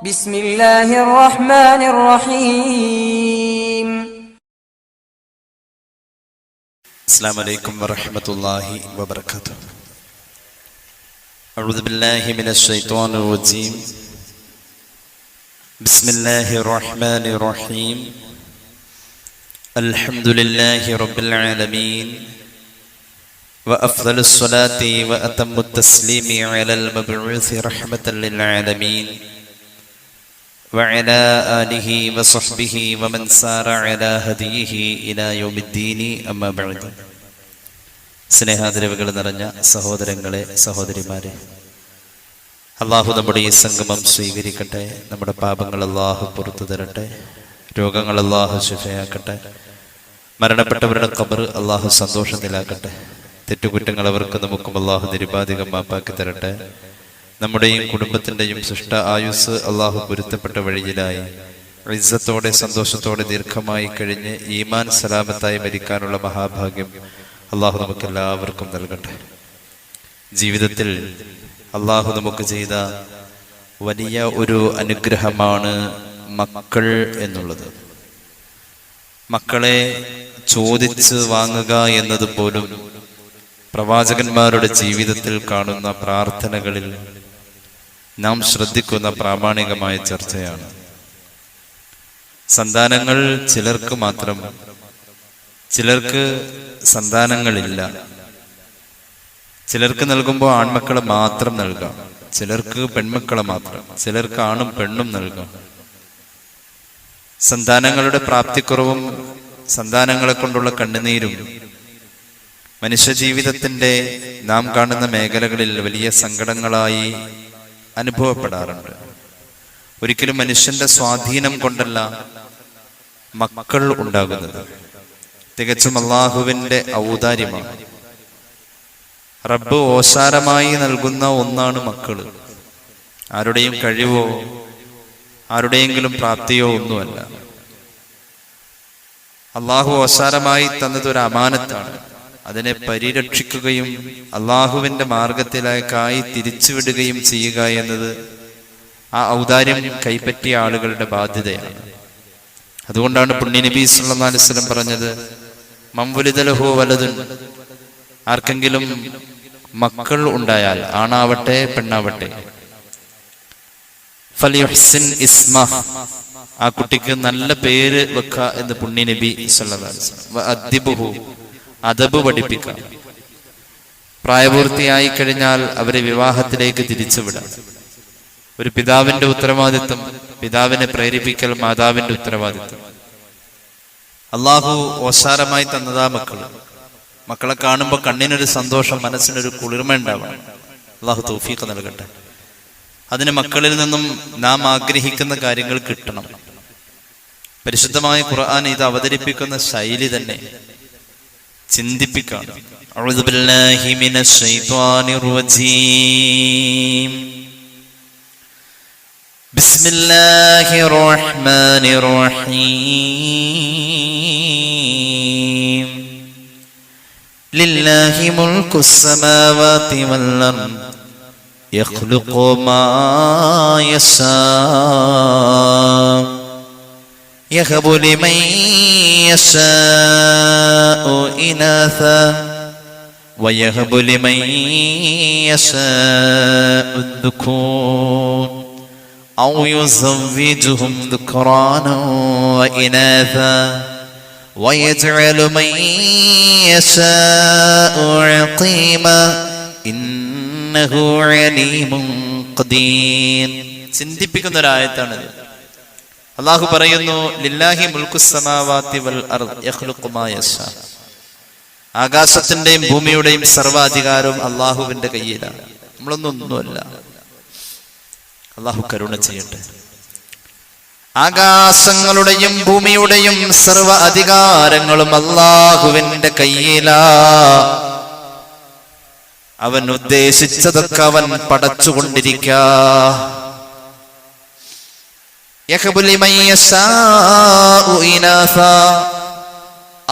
بسم الله الرحمن الرحيم. السلام عليكم ورحمة الله وبركاته. أعوذ بالله من الشيطان الرجيم. بسم الله الرحمن الرحيم. الحمد لله رب العالمين، وأفضل الصلاة وأتم التسليم على المبعوث رحمة للعالمين وعلى آله وصحبه ومن سار على هديه إلى يوم الدين. أما بعد. സ്നേഹാദരവുകൾ നിറഞ്ഞ സഹോദരങ്ങളെ, സഹോദരിമാരെ, അള്ളാഹു നമ്മുടെ ഈ സംഗമം സ്വീകരിക്കട്ടെ. നമ്മുടെ പാപങ്ങൾ അള്ളാഹു പുറത്തു തരട്ടെ. രോഗങ്ങൾ അള്ളാഹു ശിഫയാക്കട്ടെ. മരണപ്പെട്ടവരുടെ ഖബർ അള്ളാഹു സന്തോഷത്തിലാക്കട്ടെ. തെറ്റുകുറ്റങ്ങൾ അവർക്ക് നമുക്കും അള്ളാഹു നിരുപാധികം മാപ്പാക്കി തരട്ടെ. നമ്മുടെയും കുടുംബത്തിൻ്റെയും സൃഷ്ട ആയുസ് അള്ളാഹു പൊരുത്തപ്പെട്ട വഴിയിലായി ഇസ്സത്തോടെ സന്തോഷത്തോടെ ദീർഘമായി കഴിഞ്ഞ് ഈമാൻ സലാമത്തായി മരിക്കാനുള്ള മഹാഭാഗ്യം അള്ളാഹു നമുക്കെല്ലാവർക്കും നൽകട്ടെ. ജീവിതത്തിൽ അള്ളാഹു നമുക്ക് ചെയ്ത വലിയ ഒരു അനുഗ്രഹമാണ് മക്കൾ എന്നുള്ളത്. മക്കളെ ചോദിച്ച് വാങ്ങുക എന്നത് പോലും പ്രവാചകന്മാരുടെ ജീവിതത്തിൽ കാണുന്ന പ്രാർത്ഥനകളിൽ നാം ശ്രദ്ധിക്കുന്ന പ്രാമാണികമായ ചർച്ചയാണ്. സന്താനങ്ങൾ ചിലർക്ക് മാത്രം, ചിലർക്ക് സന്താനങ്ങളില്ല. ചിലർക്ക് നൽകുമ്പോൾ ആൺമക്കളെ മാത്രം നൽകാം, ചിലർക്ക് പെൺമക്കളെ മാത്രം, ചിലർക്ക് ആണും പെണ്ണും നൽകാം. സന്താനങ്ങളുടെ പ്രാപ്തിക്കുറവും സന്താനങ്ങളെ കൊണ്ടുള്ള കണ്ണുനീരും മനുഷ്യജീവിതത്തിന്റെ നാം കാണുന്ന മേഖലകളിൽ വലിയ സങ്കടങ്ങളായി അനുഭവപ്പെടാറുണ്ട്. ഒരിക്കലും മനുഷ്യന്റെ സ്വാധീനം കൊണ്ടല്ല മക്കൾ ഉണ്ടാകുന്നത്, തികച്ചും അള്ളാഹുവിന്റെ ഔദാര്യമാണ്. റബ്ബ് ഓശാരമായി നൽകുന്ന ഒന്നാണ് മക്കള്. ആരുടെയും കഴിവോ ആരുടെയെങ്കിലും പ്രാപ്തിയോ ഒന്നുമല്ല. അള്ളാഹു ഓശാരമായി തന്നത് ഒരു അമാനത്താണ്. അതിനെ പരിരക്ഷിക്കുകയും അള്ളാഹുവിന്റെ മാർഗത്തിലേക്കായി തിരിച്ചുവിടുകയും ചെയ്യുക എന്നത് ആ ഔദാര്യം കൈപ്പറ്റിയ ആളുകളുടെ ബാധ്യതയാണ്. അതുകൊണ്ടാണ് പുണ്യനബി സല്ലല്ലാഹു അലൈഹി വസല്ലം പറഞ്ഞത്, മംവുലിദ ലഹു വലദുൻ, ആർക്കെങ്കിലും മക്കൾ ഉണ്ടായാൽ, ആണാവട്ടെ പെണ്ണാവട്ടെ, ഫൽയുഹ്സിൻ ഇസ്മഹ്, ആ കുട്ടിക്ക് നല്ല പേര് വെക്ക എന്ന് പുണ്യനബി സല്ലല്ലാഹു അലൈഹി വസല്ലം. വഅദ്ദിബുഹു, അദബ് പഠിപ്പിക്കാം. പ്രായപൂർത്തിയായി കഴിഞ്ഞാൽ അവരെ വിവാഹത്തിലേക്ക് തിരിച്ചുവിടാം. ഒരു പിതാവിന്റെ ഉത്തരവാദിത്വം, പിതാവിനെ പ്രേരിപ്പിക്കൽ മാതാവിന്റെ ഉത്തരവാദിത്വം. അള്ളാഹു ഓശാരമായി തന്നതാ മക്കള്. മക്കളെ കാണുമ്പോൾ കണ്ണിനൊരു സന്തോഷം, മനസ്സിനൊരു കുളിർമ ഉണ്ടാവണം. അള്ളാഹു തൗഫീഖ് നൽകട്ടെ. അതിന് മക്കളിൽ നിന്നും നാം ആഗ്രഹിക്കുന്ന കാര്യങ്ങൾ കിട്ടണം. പരിശുദ്ധമായ ഖുർആൻ ഇത് അവതരിപ്പിക്കുന്ന ശൈലി തന്നെ ചിന്തിപ്പിക്കാണ്. അഊദു ബില്ലാഹി മിനശ് ശൈത്വാനിർ റജീം. ബിസ്മില്ലാഹിർ റഹ്മാനിർ റഹീം. ലില്ലാഹി മുൽക്കുസ് സമാവാതി വൽ അർദ് യഖ്ലുഖു മാ യശാ يهب لمن يشاء إناثا ويهب لمن يشاء الذكور أو يزوجهم ذكرانا وإناثا ويجعل من يشاء عقيما إنه عليم قدير. ചിന്തിപ്പിക്കുന്ന ഒരു ആയത്താണിത്. അള്ളാഹു പറയുന്നു, ലില്ലാഹി മുൽക്കുസ് സമാവാതി വൽ അർദ് യഖ്ലുഖു മാ യശാ. ആകാശത്തിന്റെയും ഭൂമിയുടെയും സർവാധികാരവും അള്ളാഹുവിന്റെ കയ്യിലാണ്. നമ്മളൊന്നുമല്ല. അള്ളാഹു കരുണ ചെയ്യട്ടെ. ആകാശങ്ങളുടെയും ഭൂമിയുടെയും സർവ അധികാരങ്ങളും അള്ളാഹുവിന്റെ കയ്യിലാ. അവൻ ഉദ്ദേശിച്ചതൊക്കെ അവൻ പടച്ചുകൊണ്ടിരിക്കാ.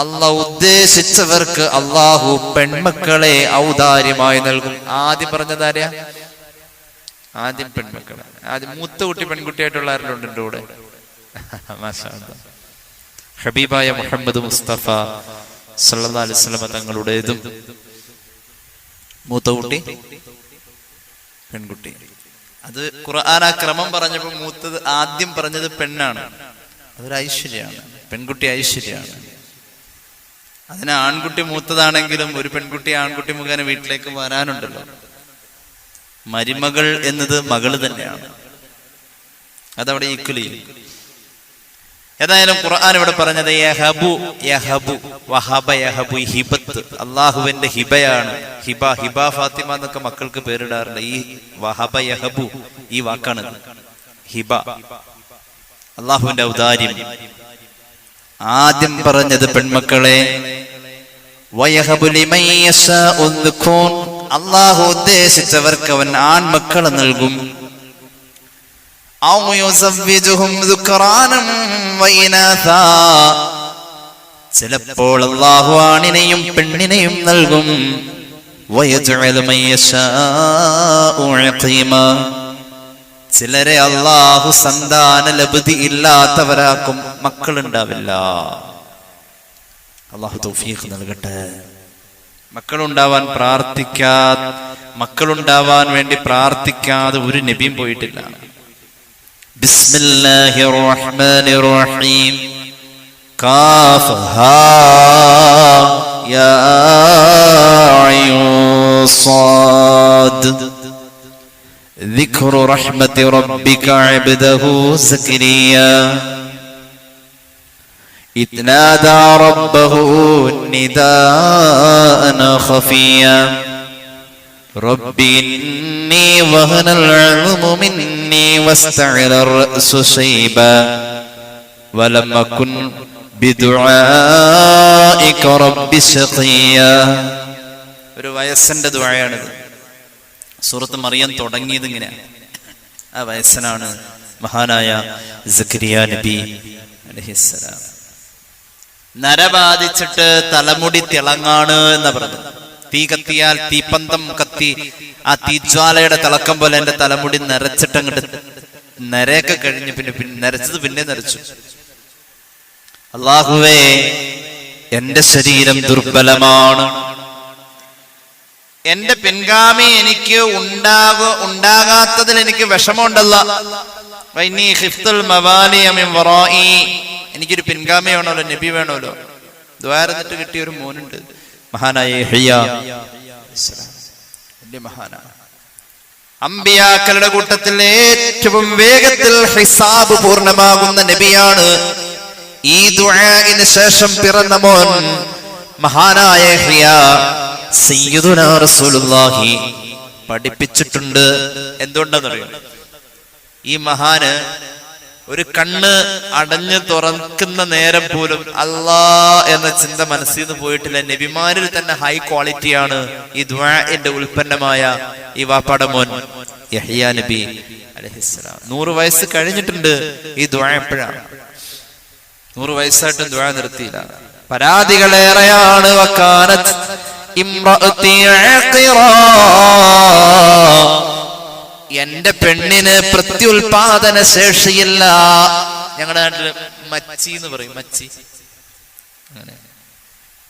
അള്ളാഹു ഉദ്ദേശിച്ചവർക്ക് അള്ളാഹു പെൺമക്കളെ ഔദാര്യമായി നൽകും. ആദ്യം പറഞ്ഞതാര്യ? ആദ്യം പെൺമക്കളെ. ആദ്യം മൂത്ത കുട്ടി പെൺകുട്ടിയായിട്ടുള്ള ആരെല്ലാം ഉണ്ട് എൻ്റെ കൂടെ? മാഷാ അല്ലാഹ്. ഹബീബായ മുഹമ്മദ് മുസ്തഫ സല്ലല്ലാഹു അലൈഹി വസല്ലം തങ്ങളുടേതും മൂത്ത കുട്ടി പെൺകുട്ടി. അത് ഖുർആൻ ആ ക്രമം പറഞ്ഞപ്പോൾ മൂത്തത് ആദ്യം പറഞ്ഞത് പെണ്ണാണ്. അതൊരു ഐശ്വര്യമാണ്. പെൺകുട്ടി ഐശ്വര്യമാണ്. അതിന് ആൺകുട്ടി മൂത്തതാണെങ്കിലും ഒരു പെൺകുട്ടി ആൺകുട്ടി മുഖേന വീട്ടിലേക്ക് വരാനുണ്ടല്ലോ. മരുമകൾ എന്നത് മകള് തന്നെയാണ്. അതവിടെ ഈക്വലി. ഏതായാലും ഖുർആൻ ഇവിടെ പറഞ്ഞത് യഹബു യഹബു വഹബ യഹബു, ഹിബത്ത് അള്ളാഹുവിന്റെ ഹിബയാണ്. ഹിബ ഹിബ ഫാത്തിമ എന്നൊക്കെ മക്കൾക്ക് പേരിടാറുണ്ട്. ഈ വഹബ യഹബു ഈ വാക്കാണ് ഹിബ, അള്ളാഹുവിന്റെ ഔദാര്യം. ആദ്യം പറഞ്ഞത് പെൺമക്കളെ. വയഹബു ലിമൻ യശാഉ ദുഖൂൻ, അള്ളാഹു ഉദ്ദേശിച്ചവർക്ക് അവൻ ആൺമക്കളെ നൽകും. ഔ യുസവ്വിജുഹും ദുക്റാനം വഇനാഥാ, ചിലപ്പോൾ അള്ളാഹു ആണിനെയും പെണ്ണിനെയും നൽകും. വയജ്അലു മൻ യശാഉ അഖീമാ, ചിലരെ അള്ളാഹു സന്താന ലബ്ധി ഇല്ലാത്തവരാക്കും, മക്കളുണ്ടാവില്ല. അള്ളാഹു തൗഫീഖ് നൽകട്ടെ. മക്കളുണ്ടാവാൻ വേണ്ടി പ്രാർത്ഥിക്കാതെ ഒരു നബിയും പോയിട്ടില്ല. ബിസ്മില്ലാഹിർ റഹ്മാനിർ റഹീം. കാഫ് ഹാ യാ അയ്ൻ സാദ്. ذكر رحمة ربك عبده زكريا إذ نادى ربه نداء خفيا رب إني وهن العظم مني واستعل الرأس شيبا ولم أكن بدعائك رب شقيا. ഒരു വയസ്സന്റെ ദുആയാണിത്. സൂറത്ത് മറിയം തുടങ്ങിയത് ഇങ്ങനെ. ആ വയസ്സനാണ് മഹാനായ സക്കരിയ നബി അലൈഹിസ്സലാം. നരബാധിച്ചിട്ട് തലമുടി തിളങ്ങാണ് എന്ന് പറഞ്ഞു. തീ കത്തിയാൽ തീപ്പന്തം കത്തി ആ തീജ്വാലയുടെ തിളക്കം പോലെ എന്റെ തലമുടി നരച്ചിട്ടങ്ങോട്ട് നരയൊക്കെ കഴിഞ്ഞ് പിന്നെ നരച്ചത് പിന്നെ നരച്ചു. അല്ലാഹുവേ, എന്റെ ശരീരം ദുർബലമാണ്, എന്റെ പിൻഗാമി എനിക്ക് ഉണ്ടാകാത്തതിൽ എനിക്ക് വിഷമമുണ്ടല്ല. എനിക്കൊരു പിൻഗാമി വേണമല്ലോ, നബി വേണമല്ലോ. ദ്വാരന്നിട്ട് കിട്ടിയ ഒരു മോനുണ്ട്, മഹാനായ യഹ്യ. വലിയ മഹാനാണ്. അമ്പിയാക്കളുടെ കൂട്ടത്തിൽ ഏറ്റവും വേഗത്തിൽ ഹിസാബ് പൂർണ്ണമാകുന്ന നബിയാണ്. ഈ ദുആഇന് ശേഷം പിറന്ന മോൻ മഹാനായ യഹ്യ സയ്യിദുനാ റസൂലുള്ളാഹി പഠിപ്പിച്ചിട്ടുണ്ട്. എന്തുകൊണ്ടാണെന്നറിയോ? ഈ മഹാന് ഒരു കണ്ണ് അടഞ്ഞ് തുറക്കുന്ന നേരം പോലും അല്ലാ എന്ന ചിന്ത മനസ്സിൽ നിന്ന് പോയിട്ടില്ല. നബിമാരിൽ തന്നെ ഹൈ ക്വാളിറ്റിയാണ് ഈ ദുആഇന്റെ ഉൽപ്പന്നമായ ഈ വാപ്പാടെ മോൻ യഹ്യ നബി അലൈഹിസ്സലാം. 100 വയസ്സ് കഴിഞ്ഞിട്ടുണ്ട്. ഈ ദുആ എപ്പോഴാണ്? 100 വയസ്സായിട്ടും ദുആ നിർത്തിയില്ല. പരാതികളേറെയാണ്. വകാനത് ഇംറഅതി ആഖിറാ, എന്റെ പെണ്ണിന് പ്രത്യുൽപാദന ശേഷിയില്ല. ഞങ്ങളുടെ നാട്ടില് മച്ചി എന്ന് പറയും, മച്ചി.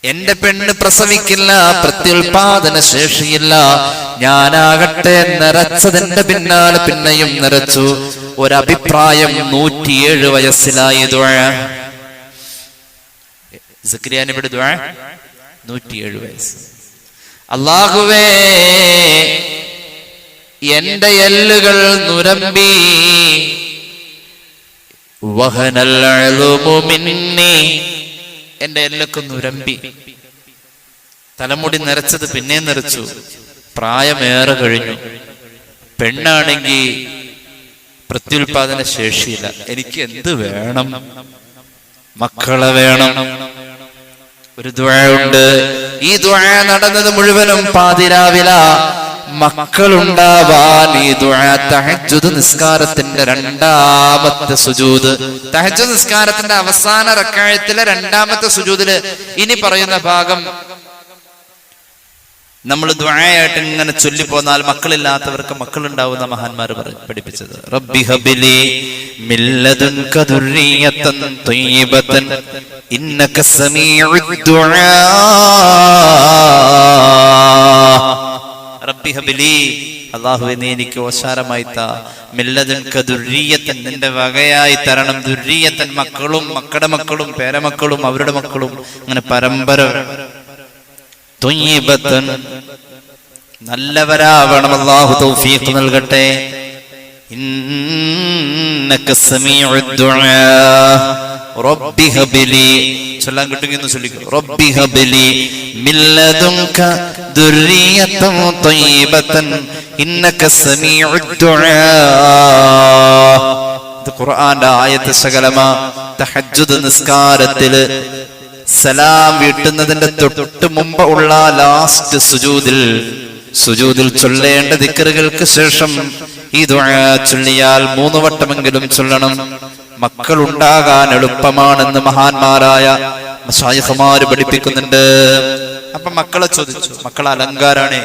എന്റെ പെണ്ണ് പ്രസവിക്കില്ല, പ്രത്യുൽപാദന ശേഷിയില്ല. ഞാനാകട്ടെ നിറച്ചതിന്റെ പിന്നാലെ പിന്നെയും നിറച്ചു. ഒരഭിപ്രായം 107 വയസ്സിലായി ദുആ. സക്കരിയ നബിയുടെ ദുആ 107 വയസ്സ്. അല്ലാഹുവേ, എന്റെ എല്ലുകൾ നുരമ്പി. വഹനൽ അളുമു മിന്നി, എന്റെ എല്ലൊക്കെ നുരമ്പി. തലമുടി നിറച്ചത് പിന്നെ നിറച്ചു. പ്രായമേറെ കഴിഞ്ഞു. പെണ്ണാണെങ്കിൽ പ്രത്യുൽപാദന ശേഷിയില്ല. എനിക്ക് എന്ത് വേണം? മക്കളെ വേണം. ഒരു ദുആ ഉണ്ട്. ഈ ദുആ നടന്നത് മുഴുവനും പാതിരാവില. മക്കളുണ്ടാവാൻ ഈ ദുആ തഹജ്ജുദ് നിസ്കാരത്തിന്റെ 2ാമത്തെ സുജൂദ്, തഹജ്ജുദ് നിസ്കാരത്തിന്റെ അവസാന റക്അത്തിലെ 2ാമത്തെ സുജൂദില് ഇനി പറയുന്ന ഭാഗം നമ്മൾ ദുആയായിട്ട് ഇങ്ങനെ ചൊല്ലിപ്പോന്നാൽ മക്കളില്ലാത്തവർക്ക് മക്കളുണ്ടാവുന്ന മഹാന്മാർ പഠിപ്പിച്ചത്. റബ്ബി ഹബിലി മിൻ ലദുൻക ദുർരിയതൻ ത്വയ്യിബതൻ ഇന്നക സമീഉദ് ദുആ. റബ്ബി ഹബിലി, അല്ലാഹുവേ നീ എനിക്ക് ഓശാരമായി താ. മിൻ ലദുൻക ദുർരിയതൻ, നിന്റെ വകയായി തരണം. ദുർരിയതൻ, മക്കളും മക്കളുടെ മക്കളും പേരമക്കളും അവരുടെ മക്കളും, അങ്ങനെ പരമ്പര. ത്വയ്യിബതൻ, നല്ലവരാവണം. അല്ലാഹു തൗഫീഖ് നൽകട്ടെ. ഇന്നക സമീഉദ് ദുആ. റബ്ബി ഹബിലി, ചൊല്ലാൻ കിട്ടുമെന്ന് ചൊല്ലിക്കോ. റബ്ബി ഹബിലി മിൻ ലദുൻക ദുർരിയതൻ ത്വയ്യിബതൻ ഇന്നക സമീഉദ് ദുആ. ഇത് ഖുർആന്റെ ആയത്ത് ശകലമാ. തഹജ്ജുദ് നിസ്കാരത്തില് സലാം വീട്ടുന്നതിന്റെ തൊട്ട് മുമ്പ് ഉള്ള ലാസ്റ്റ് സുജൂദിൽ ചൊല്ലേണ്ട ദിക്റുകൾക്ക് ശേഷം ഈ ദുആ ചൊല്ലിയാൽ 3 വട്ടമെങ്കിലും ചൊല്ലണം. മക്കൾ ഉണ്ടാകാൻ എളുപ്പമാണെന്ന് മഹാന്മാരായ മശായിഖുമാര് പഠിപ്പിക്കുന്നുണ്ട്. അപ്പൊ മക്കളെ ചോദിച്ചു, മക്കൾ അലങ്കാരാണ്,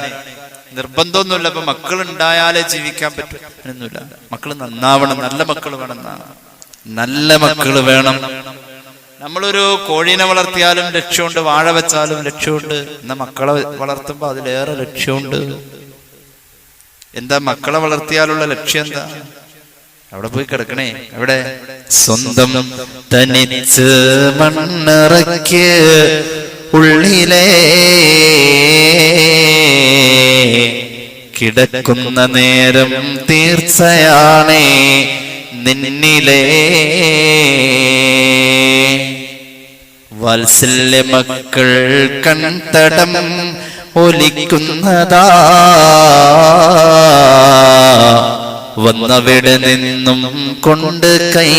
നിർബന്ധമൊന്നുമില്ല. അപ്പൊ മക്കൾ ഉണ്ടായാലേ ജീവിക്കാൻ പറ്റും എന്നൊന്നുമില്ല. മക്കൾ നന്നാവണം, നല്ല മക്കൾ വേണം. നല്ല മക്കൾ വേണം. നമ്മളൊരു കോഴീനെ വളർത്തിയാലും ലക്ഷ്യമുണ്ട്, വാഴ വെച്ചാലും ലക്ഷ്യമുണ്ട്. എന്നാ മക്കളെ വളർത്തുമ്പോ അതിലേറെ ലക്ഷ്യമുണ്ട്. എന്താ മക്കളെ വളർത്തിയാലുള്ള ലക്ഷ്യം? എന്താ? അവിടെ പോയി കിടക്കണേ. എവിടെ? സ്വന്തം തനിച്ച് മണ്ണറയ്ക്ക് ഉള്ളിലേ കിടക്കുന്ന നേരം തീർച്ചയാണേ നിന്നിലേ വാത്സല്യ മക്കൾ കൺതടം ഒലിക്കുന്നതാ, വന്നവിടെ നിന്നും കൊണ്ട് കൈ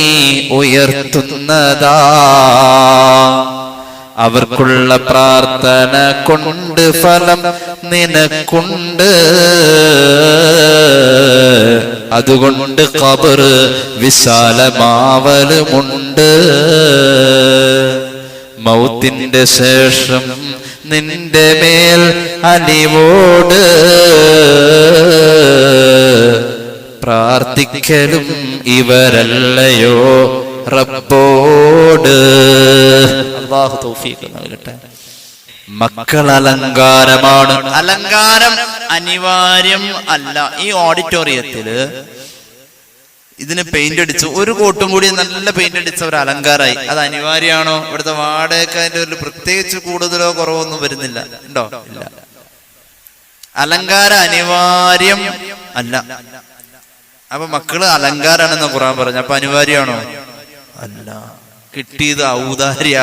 ഉയർത്തുന്നതാ, അവർക്കുള്ള പ്രാർത്ഥന കൊണ്ട് ഫലം നിനക്കുണ്ട്, അതുകൊണ്ട് ഖബർ വിശാലമാവലുമുണ്ട്, മൗത്തിന്റെ ശേഷം നിന്റെ മേൽ അലിവോട് പ്രാർത്ഥിക്കലും ഇവരല്ലയോ റബ്ബോട്. അല്ലാഹു തൗഫീഖ് നൽകട്ടെ. മക്കൾ അലങ്കാരമാണ്. അലങ്കാരം അനിവാര്യം അല്ല. ഈ ഓഡിറ്റോറിയത്തില് ഇതിന് പെയിന്റ് അടിച്ചു, ഒരു കോട്ടും കൂടി നല്ല പെയിന്റ് അടിച്ച ഒരു അലങ്കാരമായി. അത് അനിവാര്യമാണോ? ഇവിടുത്തെ വാടകയ്ക്ക് അതിന്റെ ഒരു പ്രത്യേകിച്ച് കൂടുതലോ കുറവൊന്നും വരുന്നില്ല, ഉണ്ടോ? ഇല്ല. അലങ്കാരം അനിവാര്യം അല്ല. അപ്പൊ മക്കള് അലങ്കാരാണെന്ന് ഖുർആൻ പറഞ്ഞു. അപ്പൊ അനിവാര്യമാണോ? അല്ല. കിട്ടിയത് ഔദാര്യ.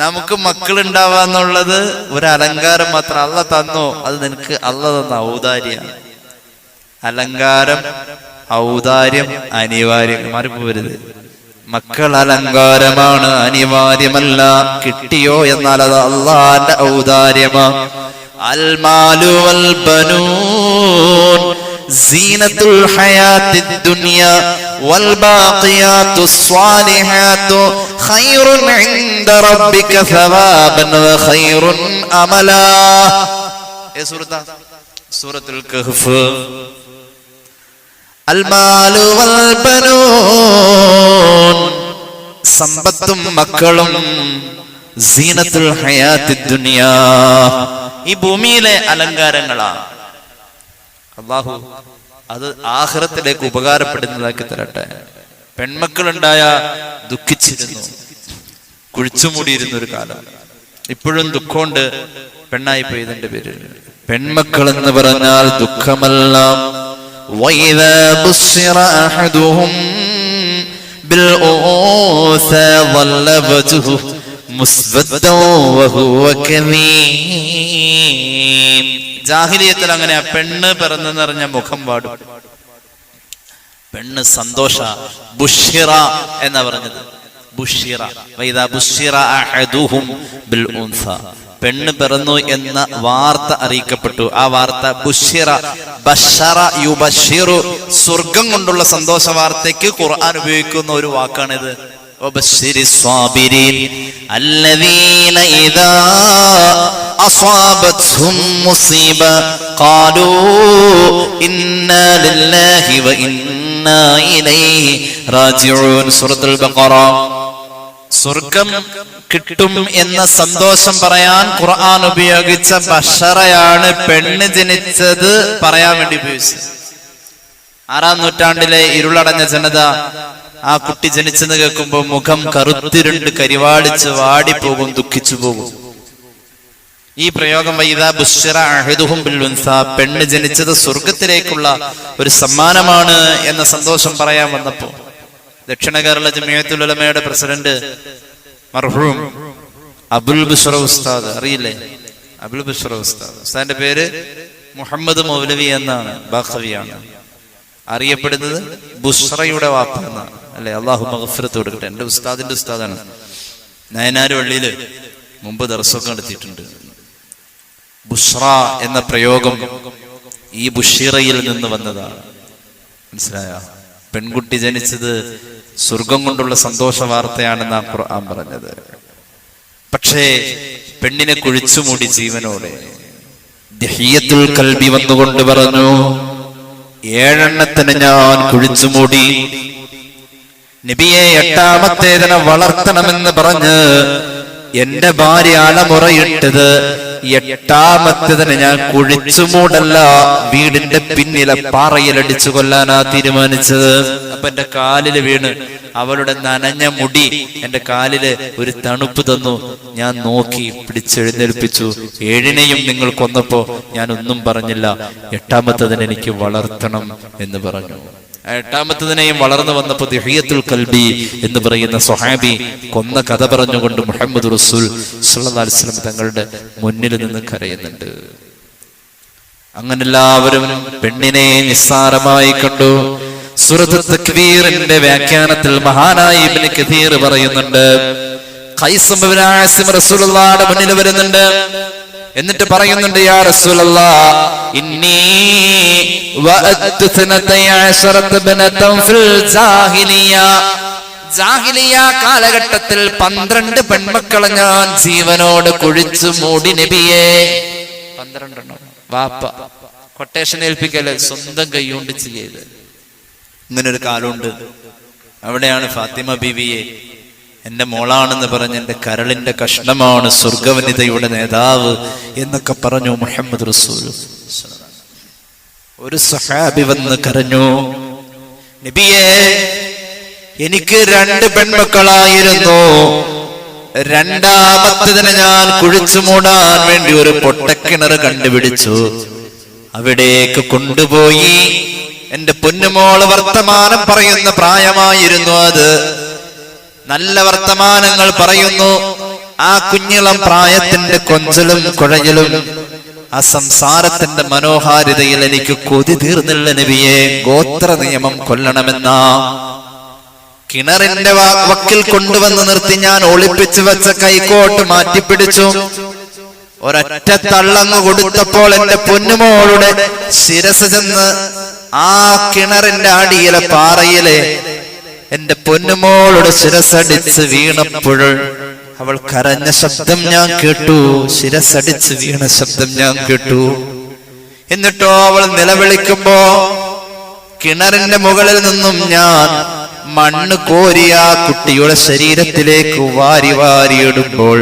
നമുക്ക് മക്കൾ ഉണ്ടാവാന്നുള്ളത് ഒരു അലങ്കാരം മാത്രം. അള്ള തന്നോ, അത് നിനക്ക് അള്ള തന്ന ഔദാര്യ. അലങ്കാരം ഔദാര്യം അനിവാര്യം. മാറിപ്പോവരുത്. മക്കൾ അലങ്കാരമാണ്, അനിവാര്യമല്ല. കിട്ടിയോ എന്നാൽ അത് അള്ളാന്റെ ഔദാര്യമാ. അൽ മാലു വൽ ബനൂൻ സീനത്തുൽ ഹയാത്തിദ് ദുനിയ വൽ ബാഖിയാത്തുസ് സ്വാലിഹാത്തു ഖൈറുൻ ഇൻദ റബ്ബിക സവാബൻ വ ഖൈറുൻ അമലാ. സൂറത്തുൽ കഹ്ഫ്. അൽ മാലു വൽ ബനൂൻ, സമ്പത്തും മക്കളും, സീനത്തുൽ ഹയാത്തിദ് ദുനിയ, ഈ ഭൂമിയിലെ അലങ്കാരങ്ങളാണ്. അല്ലാഹു അത് ആഖിറത്തിലേക്ക് ഉപകാരപ്പെടുന്നതാക്കി തരട്ടെ. പെൺമക്കളുണ്ടായ ദുഃഖിച്ചിരുന്നു, കുഴിച്ചുമൂടിയിരുന്ന ഒരു കാലം. ഇപ്പോഴും ദുഃഖമുണ്ട്. പെണ്ണായി പോയതിന്റെ പേരിൽ. പെൺമക്കൾ എന്ന് പറഞ്ഞാൽ ദുഃഖമല്ല. وَإِذَا بُشِّرَ أَحَدُهُم بِالْأُنثَى ظَلَّ وَجْهُهُ مُسْوَدًّا وَهُوَ كَظِيمٌ. ജാഹിലിയത്തിൽ അങ്ങനെ പെണ്ണ് പിറന്നെന്ന് പറഞ്ഞ മുഖം പാടും. പെണ്ണ് സന്തോഷ. ബുഷിറ എന്നാ പറഞ്ഞത്. ബുഷിറ. വൈദാ ബുഷിറ അഹദുഹും ബിൽ ഉൻസ, പെണ്ണ് പിറന്നു എന്ന വാർത്ത അറിയിക്കപ്പെട്ടു. ആ വാർത്ത ബുഷിറ, ബഷറ യുബഷിറു, സ്വർഗം കൊണ്ടുള്ള സന്തോഷ വാർത്തയ്ക്ക് ഖുർആൻ ഉപയോഗിക്കുന്ന ഒരു വാക്കാണിത്. വബശ്ശിരി സ്വാബിരീൻ അല്ലദീന ഇദാ അസ്വാബത്ഹും മുസീബ ഖാലൂ ഇന്നാ ലില്ലാഹി വ ഇന്നാ ഇലൈഹി റാജിഊൻ. സൂറത്തുൽ ബഖറ. സ്വർഗം കിട്ടും എന്ന സന്തോഷം പറയാൻ ഖുർആൻ ഉപയോഗിച്ച ബഷറയാണ് പെണ്ണ് ജനിച്ചത് പറയാൻ വേണ്ടി ഉപയോഗിച്ചത്. 6-ാം നൂറ്റാണ്ടിലെ ഇരുളടഞ്ഞ ജനത ആ കുട്ടി ജനിച്ചെന്ന് കേൾക്കുമ്പോൾ മുഖം കറുത്തിരുണ്ട് കരിവാളിച്ച് വാടിപ്പോകും, ദുഃഖിച്ചു പോകും. ഈ പ്രയോഗം വൈദാ ബുശ്ശിറ അഹദുഹും ബിൽ ഉൻസ, പെണ്ണ് ജനിച്ചത് സ്വർഗത്തിലേക്കുള്ള ഒരു സമ്മാനമാണ് എന്ന സന്തോഷം പറയാൻ വന്നപ്പോ ദക്ഷിണ കേരള ജമിയത്തുൽ ഉലമയുടെ പ്രസിഡന്റ് മർഹൂം അബുൽ ബുശ്റ ഉസ്താദ്, അറിയില്ലേ? അബുൽ ബുശ്റ ഉസ്താദിന്റെ പേര് മുഹമ്മദ് മൗലവി എന്നാണ്, ബാഖവിയാണ്. അറിയപ്പെടുന്നത് ബുശ്റയുടെ വാപ്പ എന്നാണ്, അല്ലെ? അള്ളാഹു മഗ്ഫിറത്ത് കൊടുക്കട്ടെ. എന്റെ ഉസ്താദിന്റെ ഉസ്താദാണ്. നയനാര് പള്ളിയില് മുമ്പ് ദർസൊക്കെ നടത്തിയിട്ടുണ്ട്. ബുശ്റ എന്ന പ്രയോഗം ഈ ബുഷീറയിൽ നിന്ന് വന്നതാണ്. മനസ്സിലായ? പെൺകുട്ടി ജനിച്ചത് സ്വർഗം കൊണ്ടുള്ള സന്തോഷ വാർത്തയാണെന്നാണ് ഖുർആൻ പറഞ്ഞത്. പക്ഷേ പെണ്ണിനെ കുഴിച്ചുമൂടി ജീവനോടെ. ദഹിയത്തുൽ കൽബി വന്നുകൊണ്ട് പറഞ്ഞു, 7 ഞാൻ കുഴിച്ചുമൂടി. നബിയെ 8-ാമത്തേതിനെ വളർത്തണമെന്ന് പറഞ്ഞ് എന്റെ ഭാര്യ അലമുറയിട്ടത് 8-ാമത്തേതിനെ ഞാൻ കുഴിച്ചുമൂടല്ല, വീടിന്റെ പിന്നിലെ പാറയിലടിച്ചു കൊല്ലാനാ തീരുമാനിച്ചത്. അപ്പൊ എന്റെ കാലില് വീണ് അവളുടെ നനഞ്ഞ മുടി എന്റെ കാലില് ഒരു തണുപ്പ് തന്നു. ഞാൻ നോക്കി പിടിച്ചെഴുന്നേൽപ്പിച്ചു. 7-നെയും നിങ്ങൾ കൊന്നപ്പോ ഞാൻ ഒന്നും പറഞ്ഞില്ല. 8-ാമത്തേതിനെ എനിക്ക് വളർത്തണം എന്ന് പറഞ്ഞു. 8-ാമത്തേതിനെയും വളർന്നു വന്നപ്പോ ദഹിയത്തുൽ കൽബി എന്ന് പറയുന്ന സ്വഹാബി കൊന്ന കഥ പറഞ്ഞുകൊണ്ട് മുഹമ്മദ് റസൂൽ സ്വല്ലല്ലാഹു അലൈഹി വസല്ലം തങ്ങളുടെ മുന്നിൽ നിന്ന് കരയുന്നുണ്ട്. അങ്ങനെ എല്ലാവരും പെണ്ണിനെ നിസ്സാരമായി കണ്ടു. സൂറത്ത് തക്വീറിന്റെ വ്യാഖ്യാനത്തിൽ മഹാനായ ഇബ്നു കഥീർ പറയുന്നുണ്ട്, ഖൈസ് ഇബ്നു ആസിം റസൂലുള്ളാഹിയുടെ മുന്നിൽ വരുന്നുണ്ട്. എന്നിട്ട് പറയുന്നുണ്ട്, യാ റസൂലല്ലാഹ് ഇന്നി വഅത്തു 12 ബനതൻ ഫിൽ ജാഹിലിയ കാലഘട്ടത്തിൽ 12 പെൺമക്കളെ ഞാൻ ജീവനോട് കുഴിച്ചു മൂടി നബിയെ. 12 എണ്ണം. വാപ്പ കൊട്ടേഷൻ ഏൽപ്പിക്കല് സ്വന്തം കൈകൊണ്ട് ചെയ്ത്. ഇങ്ങനൊരു കാലമുണ്ട്. അവിടെയാണ് ഫാത്തിമ ബീവിയെ എന്റെ മോളാണെന്ന് പറഞ്ഞ് എന്റെ കരളിന്റെ കഷ്ണമാണ്, സ്വർഗവനിതയുടെ നേതാവ് എന്നൊക്കെ പറഞ്ഞു മുഹമ്മദ് റസൂൽ. ഒരു സഹാബി വന്ന് കരഞ്ഞു, നബിയെ എനിക്ക് 2 പെൺമക്കളായിരുന്നു. 2-ാമത്തേതിനെ ഞാൻ കുഴിച്ചു മൂടാൻ വേണ്ടി ഒരു പൊട്ടക്കിണർ കണ്ടുപിടിച്ചു. അവിടേക്ക് കൊണ്ടുപോയി. എന്റെ പൊന്നുമോള് വർത്തമാനം പറയുന്ന പ്രായമായിരുന്നു അത്. നല്ല വർത്തമാനങ്ങൾ പറയുന്നു. ആ കുഞ്ഞിളം പ്രായത്തിന്റെ കൊഞ്ചലും കുഴഞ്ഞലും ആ സംസാരത്തിന്റെ മനോഹാരിതയിൽ എനിക്ക് കൊതി തീർന്നില്ല നബിയെ. ഗോത്ര നിയമം കൊല്ലണമെന്ന കിണറിന്റെ വക്കിൽ കൊണ്ടുവന്ന് നിർത്തി ഞാൻ ഒളിപ്പിച്ചു വെച്ച കൈക്കോട്ട് മാറ്റിപ്പിടിച്ചു. ഒരൊറ്റ തള്ളങ്ങ് കൊടുത്തപ്പോൾ എന്റെ പൊന്നുമോളുടെ ശിരസ് ചെന്ന് ആ കിണറിന്റെ അടിയിലെ പാറയിലെ എന്റെ പൊന്നുമോളുടെ ശിരസടിച്ച് വീണപ്പോൾ അവൾ കരഞ്ഞ ശബ്ദം ഞാൻ കേട്ടു. ശിരസടിച്ച് വീണ ശബ്ദം ഞാൻ കേട്ടു. എന്നിട്ടോ അവൾ നിലവിളിക്കുമ്പോ കിണറിന്റെ മുകളിൽ നിന്നും ഞാൻ മണ്ണ് കോരിയ കുട്ടിയുടെ ശരീരത്തിലേക്ക് വാരി വാരിയിടുമ്പോൾ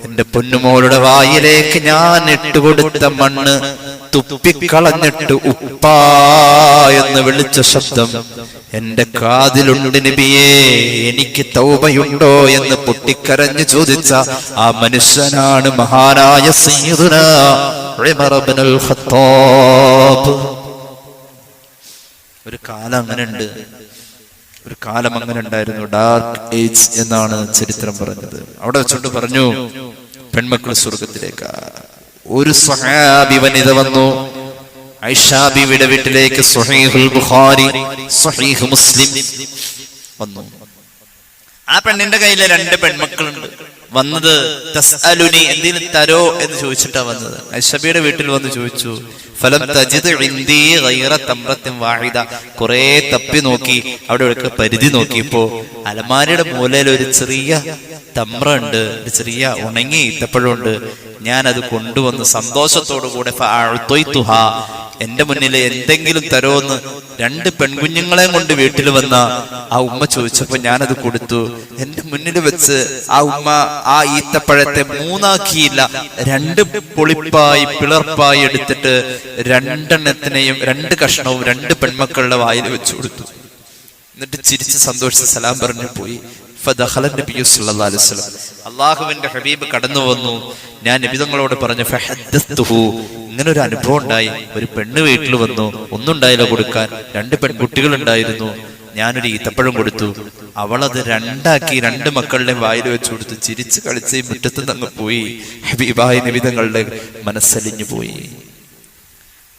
എന്റെ പൊന്നുമോളുടെ വായിലേക്ക് ഞാൻ ഇട്ടുകൊടുത്ത മണ്ണ് തുപ്പിക്കളഞ്ഞിട്ട് ഉപ്പാ എന്ന് വിളിച്ച ശബ്ദം എന്റെ കാതിലുണ്ട് നബിയേ. എനിക്ക് തൗബയുണ്ടോ എന്ന് പൊട്ടിക്കരഞ്ഞു ചോദിച്ച ആ മനുഷ്യനാണ് മഹാനായ സയ്യിദുനാ ഉമർ ഇബ്നുൽ ഖത്താബ്. ഒരു കാലം അങ്ങനെ ഉണ്ട്, ഒരു കാലം അങ്ങനെ ഉണ്ടായിരുന്നു. ഡാർക്ക് ഏജ് എന്നാണ് ചരിത്രം പറഞ്ഞത്. അവിടെ വെച്ചോണ്ട് പറഞ്ഞു പെൺമക്കൾ സ്വർഗത്തിലേക്ക്. ഒരു സ്വഹാബി വനിത വന്നു ഐഷാ ബീവിയുടെ വീട്ടിലേക്ക്. സ്വഹീഹുൽ ബുഖാരി സ്വഹീഹ് മുസ്ലിം വന്നു. ആ പെണ്ണിന്റെ കയ്യില് 2 പെൺമക്കളുണ്ട്. വന്നത് തസ്അലുനി എന്തെങ്കിലും തരോ എന്ന് ചോദിച്ചിട്ടാ വന്നത്. ഐഷബിയുടെ വീട്ടിൽ വന്ന് ചോദിച്ചു. ഫലം തജിദ് ഇൻദി ഗൈറ തംറത്തിൻ വാഹിദ. കുറെ തപ്പി നോക്കി, അവിടെ ഒക്കെ പരിധി നോക്കിയപ്പോ അലമാരയുടെ മൂലയിൽ ഒരു ചെറിയ തമ്ര ഉണ്ട്, ഒരു ചെറിയ ഉണങ്ങി ഈത്തപ്പഴമുണ്ട്. ഞാനത് കൊണ്ടുവന്ന് സന്തോഷത്തോടു കൂടെ എന്റെ മുന്നിൽ എന്തെങ്കിലും തരോന്ന് 2 പെൺകുഞ്ഞുങ്ങളെ കൊണ്ട് വീട്ടിൽ വന്ന ആ ഉമ്മ ചോദിച്ചപ്പോ ഞാനത് കൊടുത്തു. എന്റെ മുന്നിൽ വെച്ച് ആ ഉമ്മ ആ ഈത്തപ്പഴത്തെ 3 ആക്കിയില്ല, 2 പൊളിപ്പായി പിളർപ്പായി എടുത്തിട്ട് 2 കഷ്ണവും 2 പെൺമക്കളുടെ വായിൽ വെച്ചു കൊടുത്തു. എന്നിട്ട് ചിരിച്ച് സന്തോഷിച്ച് സലാം പറഞ്ഞു പോയി. അള്ളാഹുവിന്റെ ഹബീബ് കടന്നു വന്നു. ഞാൻ നബി തങ്ങളോട് പറഞ്ഞു, ഇങ്ങനെ ഒരു അനുഭവം ഉണ്ടായി. ഒരു പെണ്ണ് വീട്ടിൽ വന്നു, ഒന്നുണ്ടായില്ല കൊടുക്കാൻ, 2 പെൺകുട്ടികൾ ഉണ്ടായിരുന്നു. ഞാനൊരു ഈത്തപ്പഴം കൊടുത്തു. അവളത് 2 ആക്കി 2 മക്കളുടെ വായിൽ വെച്ചു കൊടുത്തു. ചിരിച്ച് കളിച്ച് മുറ്റത്ത് നിന്ന് പോയി. ഹബീബായ നബി തങ്ങളുടെ മനസ്സലിഞ്ഞു പോയി.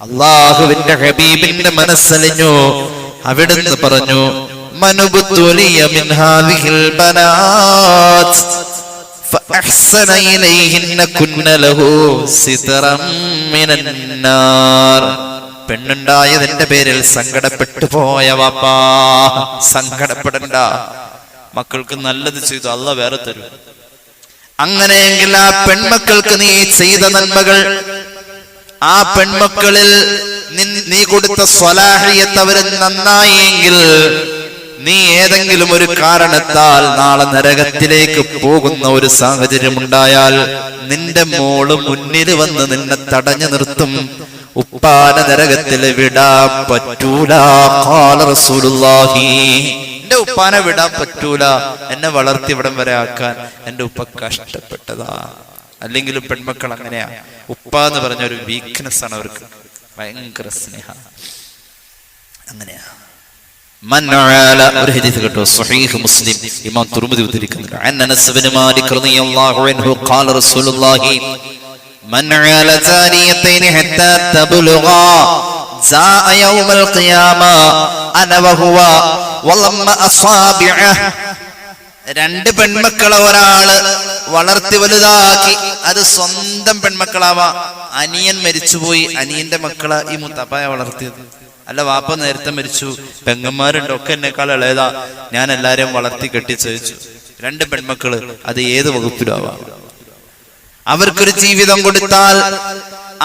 അള്ളാഹുവിന്റെ ഹബീബിന്റെ മനസ്സലിഞ്ഞു. അവിടുന്ന് പറഞ്ഞു, മനുബ്തുലിയ മിൻ ഹാദിഹിൽ ബനാത് ഫഅഹ്സന ഇലൈഹിന്ന കുന്ന ലഹു സിതറം മിനൻ നാർ. പെണ്ണുണ്ടായതിന്റെ പേരിൽ സങ്കടപ്പെട്ടു പോയ വാപ്പാ, സങ്കടപ്പെടണ്ട. മക്കൾക്ക് നല്ലത് ചെയ്തു, അല്ലാഹ് വേറെ തരും. അങ്ങനെയെങ്കിൽ ആ പെൺമക്കൾക്ക് നീ ചെയ്ത നന്മകൾ, ആ പെൺമക്കളിൽ നീ കൊടുത്ത സ്വലാഹിയത്ത് അവർ നന്നായെങ്കിൽ, നീ ഏതെങ്കിലും ഒരു കാരണത്താൽ നാളെ നരകത്തിലേക്ക് പോകുന്ന ഒരു സാഹചര്യം ഉണ്ടായാൽ നിന്റെ മോള് മുന്നിൽ വന്ന് നിന്നെ തടഞ്ഞു നിർത്തും. ഉപ്പാന നരകത്തിൽ വിടാൻ പറ്റൂല. ഖാല റസൂലുള്ളാഹി, എന്റെ ഉപ്പാനെ വിടാൻ പറ്റൂല, എന്നെ വളർത്തി ഇവിടം വരെ ആക്കാൻ എന്റെ ഉപ്പ കഷ്ടപ്പെട്ടതാ. അല്ലെങ്കിലും പെൺമക്കൾ അങ്ങനെയാ. ഉപ്പ എന്ന് പറഞ്ഞ ഒരു വീക്ക്നെസ് ആണ് അവർക്ക്, ഭയങ്കര സ്നേഹ. അങ്ങനെയാ. ഒരു ഹദീസ് കേട്ടോ, സ്വഹീഹ് മുസ്ലിം, ഇമാം തുർമുദി ഉദ്ധരിക്കുന്നുണ്ട്. അനസ് ഇബ്നു മാലിക് റളിയല്ലാഹു അൻഹു ഖാല റസൂലുള്ളാഹി മൻ അല സാനിയതൈൻ ഹത്താ തബ്ലുഗാ ജാഅ യൗമൽ ഖിയാമ അന വഹുവ വലമ്മ അസാബിഅഹ്. 2 പെൺമക്കളെ ഒരാള് വളർത്തി വലുതാക്കി, അത് സ്വന്തം പെൺമക്കളാവാ. അനിയൻ മരിച്ചുപോയി, അനിയന്റെ മക്കളെ ഈ മുത്തപ്പായ വളർത്തിയത്. അല്ല, വാപ്പ നേരത്തെ മരിച്ചു, പെങ്ങന്മാരുണ്ട്, ഒക്കെ എന്നെക്കാൾ ഇളയതാ, ഞാൻ എല്ലാരെയും വളർത്തി കെട്ടിച്ചയച്ചു. 2 പെൺമക്കള്, അത് ഏത് വകുപ്പിലാവാം. അവർക്കൊരു ജീവിതം കൊടുത്താൽ,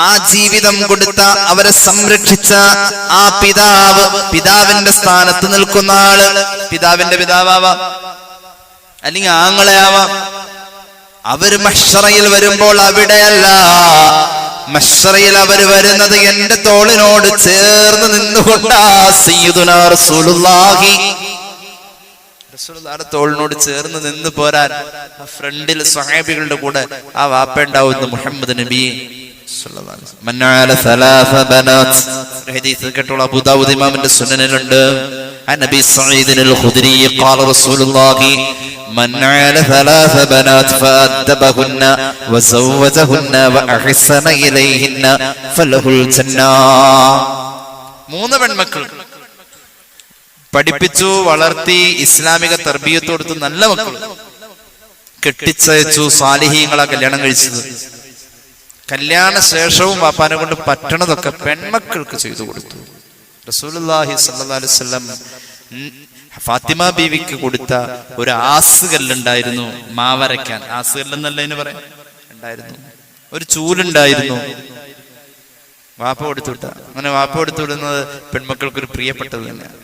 ആ ജീവിതം കൊടുത്ത, അവരെ സംരക്ഷിച്ച ആ പിതാവ്, പിതാവിന്റെ സ്ഥാനത്ത് നിൽക്കുന്ന ആള്, പിതാവിന്റെ പിതാവാവാം, അല്ലെങ്കിൽ ആങ്ങളെയാവാം. അവര് മഹ്ശറയിൽ വരുമ്പോൾ അവിടെയല്ല, മഹ്ശറയിൽ അവർ വരുന്നത് എന്റെ തോളിനോട് ചേർന്ന് നിന്നുകൊണ്ടാ. സയ്യിദുനാ റസൂലുള്ളാഹി, റസൂലുള്ളാഹിയുടെ തോളിനോട് ചേർന്ന് നിന്ന് പോരാൻ ഫ്രണ്ടിൽ സ്വഹാബികളുടെ കൂടെ ആ വാപ്പ ഉണ്ടാവുന്നു, മുഹമ്മദ് നബി സല്ലല്ലാഹു അലൈഹി വസല്ലം. മൻഅല സലാസ ബനാത്, ഹദീസ് കേട്ടോളൂ, അബൂ ദാവൂദ് ഇമാമിന്റെ സുനനിലുണ്ട്. നബി സഈദ് അൽ ഖുദരി ഖാല റസൂലുള്ളാഹി من عال 3 بنات فأدبهن وزوجهن وأحسن إليهن فله الجنة. 3 പെൺമക്കൾ പഠിപ്പിച്ചു, വളർത്തി, ഇസ്ലാമിക തർബിയത്ത് കൊടുത്തു, നല്ല മക്കൾ കെട്ടിച്ചയച്ചു, സാലിഹീങ്ങളാ കല്യാണം കഴിച്ചത്. കല്യാണ ശേഷവും വാപ്പാനെ കൊണ്ട് പറ്റണതൊക്കെ പെൺമക്കൾക്ക് ചെയ്തു കൊടുത്തു. റസൂലുള്ളാഹി സ്വല്ലല്ലാഹു അലൈഹി വസല്ലം ഫാത്തിമ ബീവിക്ക് കൊടുത്ത ഒരു ആസുകല്ലുണ്ടായിരുന്നു, മാവരയ്ക്കാൻ. ആസുകല്ലെന്നല്ല ഇതിന് പറയാം, ഉണ്ടായിരുന്നു. ഒരു ചൂലുണ്ടായിരുന്നു, വാപ്പ കൊടുത്തുവിട്ട. അങ്ങനെ വാപ്പ കൊടുത്തുവിടുന്നത് പെൺമക്കൾക്കൊരു പ്രിയപ്പെട്ടത് തന്നെയാണ്,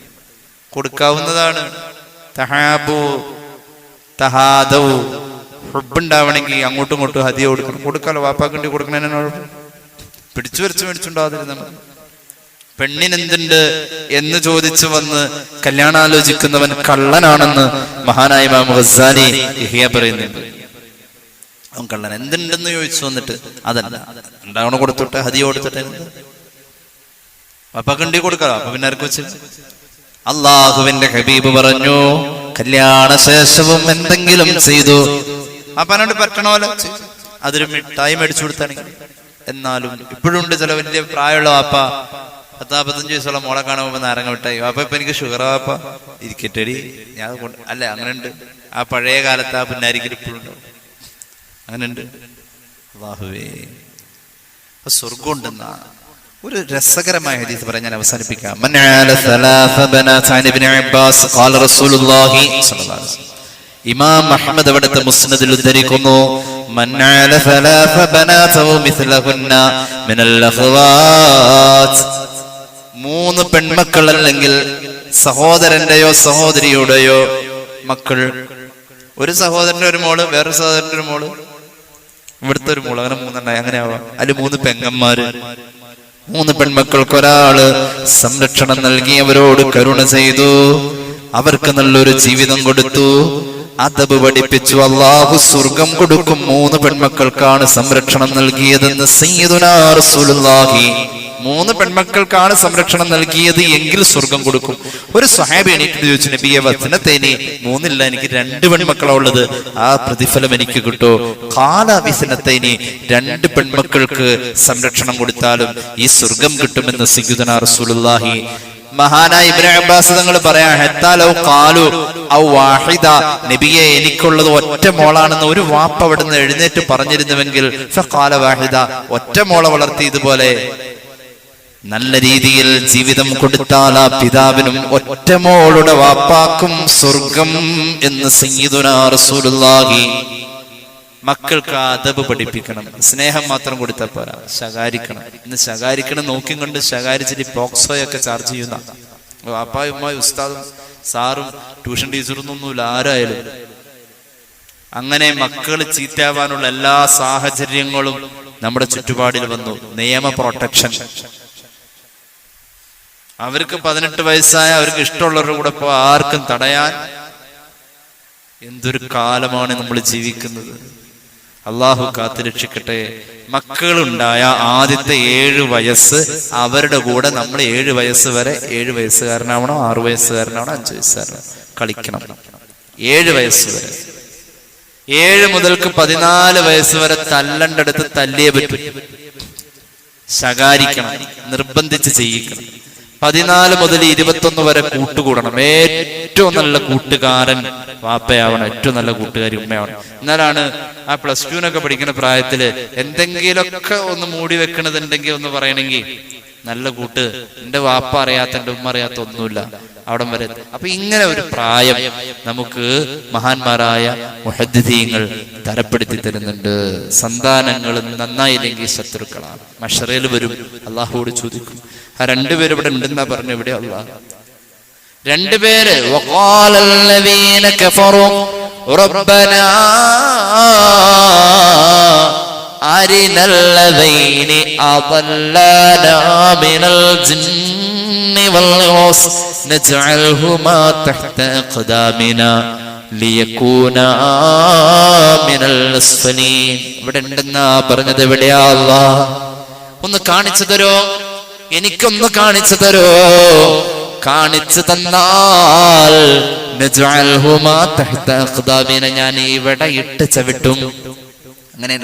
കൊടുക്കാവുന്നതാണ്. തഹാബു തഹാദൗ, ഹുബ്ബുണ്ടാവണമെങ്കിൽ അങ്ങോട്ടും ഇങ്ങോട്ടും ഹദിയ കൊടുക്കണം, കൊടുക്കാലോ. വാപ്പാക്കണ്ടി കൊടുക്കണതിനോട് പിടിച്ചു വരച്ച് മേടിച്ചുണ്ടാവാതിരുന്ന മതി. പെണ്ണിനെന്തുണ്ട് എന്ന് ചോദിച്ചു വന്ന് കല്യാണാലോചിക്കുന്നവൻ കള്ളനാണെന്ന് മഹാനായ ഇമാം ഗസ്സാലി ഇഹ്യ പറയുന്നുണ്ട്. അവൻ കള്ളൻ. എന്തുണ്ടെന്ന് ചോദിച്ചു വന്നിട്ട് അതല്ല, ഉണ്ടാവണ കൊടുത്തോട്ടെ, ഹദിയ കൊടുത്തോട്ടെ, അപ്പൊ കണ്ടി കൊടുക്കാലോ. അപ്പൊ പിന്നെ ആർക്ക് വെച്ച്? അള്ളാഹുവിന്റെ ഹബീബ് പറഞ്ഞു, കല്യാണ ശേഷവും എന്തെങ്കിലും ചെയ്തു അപ്പനോട് പറ്റണമല്ലോ, അതൊരു മിഠായി മേടിച്ചു കൊടുത്താണെങ്കിൽ. എന്നാലും ഇപ്പോഴും ഉണ്ട് ചില വലിയ പ്രായമുള്ള വാപ്പ 10-15 വയസ്സുള്ള മോളെ കാണുമ്പോൾ നാരങ്ങ മിഠായി. വാപ്പ ഇപ്പൊ എനിക്ക് ഷുഗർ, വാപ്പ ഇരിക്കട്ടെടി ഞാൻ അല്ല, അങ്ങനെ ഉണ്ട്. ആ പഴയ കാലത്ത് ആ പിന്നാരിക്കൽ ഇപ്പോഴും ഉണ്ടാവും. അങ്ങനെയുണ്ട്. അല്ലാഹുവേ, സ്വർഗം ഉണ്ടെന്ന ഒരു രസകരമായ ഹദീസ് പറയാൻ ഞാൻ അവസാനിപ്പിക്കാം. ഇമാം അഹ്മദ് അവിടുത്തെ മുസ്നദിൽ ഉദ്ധരിക്കുന്നു, മൂന്ന് പെൺമക്കൾ അല്ലെങ്കിൽ സഹോദരന്റെയോ സഹോദരിയുടെയോ മക്കൾ, ഒരു സഹോദരന്റെ ഒരു മോള്, വേറൊരു സഹോദരന്റെ ഒരു മോള്, ഇവിടുത്തെ ഒരു മോള്, അങ്ങനെ മൂന്നെണ്ണായി, അങ്ങനെ ആവാം. അതിൽ മൂന്ന് പെങ്ങന്മാര്, മൂന്ന് പെൺമക്കൾക്ക് ഒരാള് സംരക്ഷണം നൽകി അവരോട് കരുണ ചെയ്തു, അവർക്ക് നല്ലൊരു ജീവിതം കൊടുത്തു, അദബ് പഠിപ്പിച്ചു. അല്ലാഹു സ്വർഗം കൊടുക്കും. മൂന്ന് പെൺമക്കൾക്കാണ് സംരക്ഷണം നൽകിയതെന്ന് സയ്യിദുനാ റസൂലുള്ളാഹി. മൂന്ന് പെൺമക്കൾക്കാണ് സംരക്ഷണം നൽകിയത് എങ്കിൽ സ്വർഗം കൊടുക്കും. ഒരു സ്വഹാബി എണീറ്റ് ചോദിച്ചു, നബിയെ വസ്നതൈനി, മൂന്നില്ല, എനിക്ക് രണ്ട് പെൺമക്കളാ ഉള്ളത്, ആ പ്രതിഫലം എനിക്ക് കിട്ടോ? ഖാല വസ്നതൈനി, രണ്ട് പെൺമക്കൾക്ക് സംരക്ഷണം കൊടുത്താലും ഈ സ്വർഗം കിട്ടുമെന്ന് സയ്യിദുനാ റസൂലുള്ളാഹി. മഹാനായ ഇബ്നു അബ്ബാസ് തങ്ങൾ പറയാ, ഹത്താലൗ ഖാലു ഔ വാഹിദ, നബിയെ എനിക്കുള്ളത് ഒറ്റ മോളാണെന്ന് ഒരു വാപ്പ അവിടുന്ന് എഴുന്നേറ്റ് പറഞ്ഞിരുന്നുവെങ്കിൽ ഫഖാല വാഹിദ, ഒറ്റ മോളെ വളർത്തി ഇതുപോലെ നല്ല രീതിയിൽ ജീവിതം കൊടുത്താൽ ആ പിതാവിനും ഒറ്റ മോളുടെ വാപ്പാക്കും സ്വർഗം എന്ന് സയ്യിദുനാ റസൂലുള്ളാഹി. മക്കൾക്ക് അദബ് പഠിപ്പിക്കണം. സ്നേഹം മാത്രം കൊടുത്താൽ പോരാ, ശകാരിക്കണം. ഇന്ന് ശകാരിക്കണം നോക്കിയും കൊണ്ട് ശകാരിച്ചിട്ട് പോക്സോയൊക്കെ ചാർജ് ചെയ്യുന്ന വാപ്പായും ഉമ്മായും ഉസ്താദും സാറും ട്യൂഷൻ ടീച്ചറൊന്നുമില്ല, ആരായാലും. അങ്ങനെ മക്കൾ ചീത്തയാവാനുള്ള എല്ലാ സാഹചര്യങ്ങളും നമ്മുടെ ചുറ്റുപാടിൽ വന്നു. നിയമ പ്രൊട്ടക്ഷൻ. അവർക്ക് 18 വയസ്സായ അവർക്ക് ഇഷ്ടമുള്ളവരുടെ കൂടെ പോ, ആർക്കും തടയാൻ. എന്തൊരു കാലമാണ് നമ്മൾ ജീവിക്കുന്നത്. അള്ളാഹു കാത്തുരക്ഷിക്കട്ടെ. മക്കളുണ്ടായ ആദ്യത്തെ 7 വയസ്സ് അവരുടെ കൂടെ നമ്മൾ 7 വയസ്സ് വരെ, 7 വയസ്സുകാരനാവണോ 6 വയസ്സുകാരനാവണോ 5 വയസ്സുകാരനാവണോ കളിക്കണം. 7 വയസ്സ് വരെ. 7 മുതൽക്ക് 14 വയസ്സ് വരെ തല്ലണ്ടടുത്ത് തല്ലിയേ പറ്റും. ശകാരിക്കണം, നിർബന്ധിച്ച് ചെയ്യിക്കണം. 14 മുതൽ 21 വരെ കൂട്ടുകൂടണം. ഏറ്റവും നല്ല കൂട്ടുകാരൻ വാപ്പയാവണം, ഏറ്റവും നല്ല കൂട്ടുകാരി ഉമ്മയാവണം. എന്നാലാണ് ആ +2 പഠിക്കുന്ന പ്രായത്തില് എന്തെങ്കിലുമൊക്കെ ഒന്ന് മൂടി വെക്കണതുണ്ടെങ്കിൽ ഒന്ന് പറയണമെങ്കിൽ നല്ല കൂട്ട്, എന്റെ വാപ്പ അറിയാത്ത എന്റെ ഉമ്മ അറിയാത്ത ഒന്നുമില്ല, അവിടം വരെ. അപ്പൊ ഇങ്ങനെ ഒരു പ്രായം നമുക്ക് മഹാന്മാരായ മുഹദ്ദിഥീങ്ങൾ തരപ്പെടുത്തി തരുന്നുണ്ട്. സന്താനങ്ങൾ നന്നായില്ലെങ്കിൽ ശത്രുക്കളാണ്, മഹ്ശറിൽ വരും, അള്ളാഹുവോട് ചോദിക്കും. ആ 2 പേര് ഇവിടെ ഉണ്ടെന്നാ പറഞ്ഞു. ഇവിടെ അള്ളാഹ് 2 പേര് വഖാലല്ലദീന കഫറു റബ്ബനാ അരിനല്ലദീനി അദല്ലനാ മിനൽ ജിന്നി വൽ ഇൻസ് നജഅൽഹുമാ തഹ്ത അഖ്ദാമിനാ ലിയകൂനാ മിനൽ അസ്ഫലീൻ. ഇവിടെ ഉണ്ടെന്നാ പറഞ്ഞത്. എവിടെയാ അല്ലാഹ്? ഒന്ന് കാണിച്ചു തരോ, എനിക്കൊന്ന് കാണിച്ചു തരോ. കാണിച്ചു തന്നാൽ ഞാൻ ഇവിടെ ഇട്ട് ചവിട്ടും. അങ്ങനെ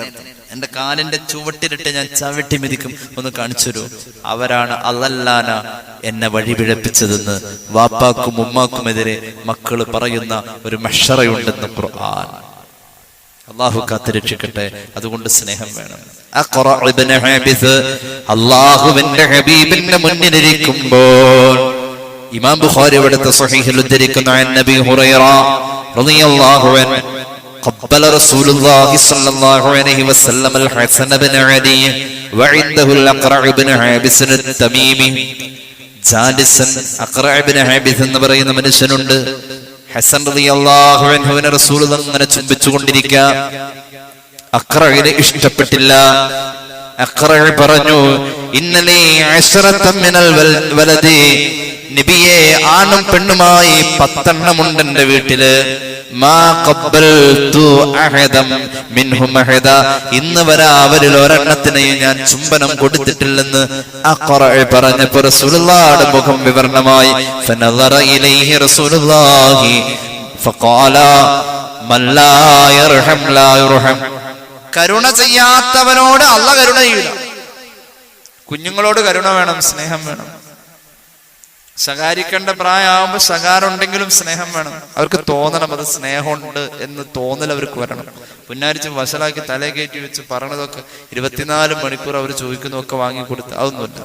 എന്റെ കാലിന്റെ ചുവട്ടിലിട്ട് ഞാൻ ചവിട്ടി മെതിക്കും. ഒന്ന് കാണിച്ചു തരൂ. അവരാണ് അല്ലല്ലാന എന്നെ വഴിപിഴപ്പിച്ചതെന്ന് വാപ്പാക്കും ഉമ്മാക്കുമെതിരെ മക്കള് പറയുന്ന ഒരു മഹ്ശറയുണ്ടെന്ന് ഖുർആൻ. അള്ളാഹു കാത്തുരക്ഷിക്കട്ടെ. അതുകൊണ്ട് സ്നേഹം വേണം. അള്ളാഹുവിന്റെ ഹബീബിന്റെ മുന്നിലിരിക്കുമ്പോൾ ഇമാം ബുഖാരി അവിടുത്തെ സ്വഹീഹിൽ ഉദ്ധരിക്കുന്ന നബി ഹുറൈറ റളിയല്ലാഹു അൻഹു ഖബ്ബല റസൂലുള്ളാഹി സ്വല്ലല്ലാഹു അലൈഹി വസല്ലം അൽ ഹസൻ ഇബ്നു അലി വഇൻദഹു അൽ അഖ്റഅ ഇബ്നു ഹാബിസ് അൽ-തമീമി. ജാലിസൻ അഖ്റഅ ഇബ്നു ഹാബിസ് എന്ന് പറയുന്ന മനുഷ്യനുണ്ട്. ഹസൻ റളിയല്ലാഹു അൻഹുവിനെ റസൂൽ അങ്ങനെ ചുംബിച്ചുകൊണ്ടിരിക്കുക. അഖ്റഇനെ ഇഷ്ടപ്പെട്ടില്ല. അഖ്റഅ പറഞ്ഞു, ഇന്നലി അശ്റതൻ മിനൽ വലദി, നബിയെ ആണും പെണ്ണുമായി 10 എണ്ണമുണ്ട് എന്റെ വീട്ടില്. മാ ഖബ്ബൽതു അഹദം മിൻഹും അഹദ, ഇന്ന് വരെ അവരിൽ ഒരെണ്ണത്തിനെയും ഞാൻ ചുംബനം കൊടുത്തിട്ടില്ലെന്ന് അഖ്റഅ പറഞ്ഞപ്പോൾ റസൂലുള്ളാഹിയുടെ മുഖം വിവരണമായി. ഫനദറ ഇലൈഹി റസൂലുള്ളാഹി ഫഖാല മൻ ലാ യർഹം ലാ യുർഹം. കരുണ ചെയ്യാത്തവനോട് അല്ലാഹ് കരുണ ചെയ്യില്ല. കുഞ്ഞുങ്ങളോട് കരുണ വേണം, സ്നേഹം വേണം. ശകാരിക്കേണ്ട പ്രായമാകുമ്പോ ശകാരം ഉണ്ടെങ്കിലും സ്നേഹം വേണം. അവർക്ക് തോന്നണം അത് സ്നേഹമുണ്ട് എന്ന് തോന്നൽ അവർക്ക് വരണം. പുന്നാരിച്ച് വഷളാക്കി തലേ കയറ്റി വെച്ച് പറഞ്ഞതൊക്കെ 24 മണിക്കൂർ അവർ ചോദിക്കുന്നതൊക്കെ വാങ്ങിക്കൊടുത്ത് അതൊന്നുമില്ല.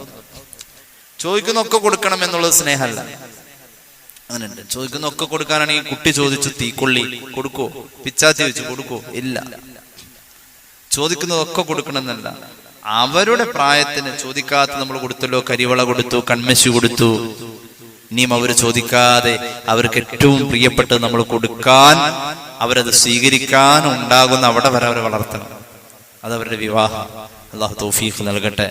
ചോദിക്കുന്നൊക്കെ കൊടുക്കണം എന്നുള്ളത് സ്നേഹമല്ല. അങ്ങനെയുണ്ട്. ചോദിക്കുന്നൊക്കെ കൊടുക്കാനാണെങ്കിൽ കുട്ടി ചോദിച്ചു തീക്കൊള്ളി കൊടുക്കോ, പിച്ചാത്തി വെച്ച് കൊടുക്കോ? ഇല്ല. ചോദിക്കുന്നതൊക്കെ കൊടുക്കണം എന്നല്ല, അവരുടെ പ്രായത്തിന് ചോദിക്കാത്ത നമ്മൾ കൊടുത്തല്ലോ. കരിവള കൊടുത്തു, കൺമശി കൊടുത്തു. ഇനിയും അവർ ചോദിക്കാതെ അവർക്ക് ഏറ്റവും പ്രിയപ്പെട്ടത് നമ്മൾ കൊടുക്കാൻ, അവരത് സ്വീകരിക്കാൻ ഉണ്ടാകുന്ന അവിടെ വരെ അവരെ വളർത്തണം. അതവരുടെ വിവാഹം. അല്ലാഹു തൗഫീഖ് നൽകട്ടെ.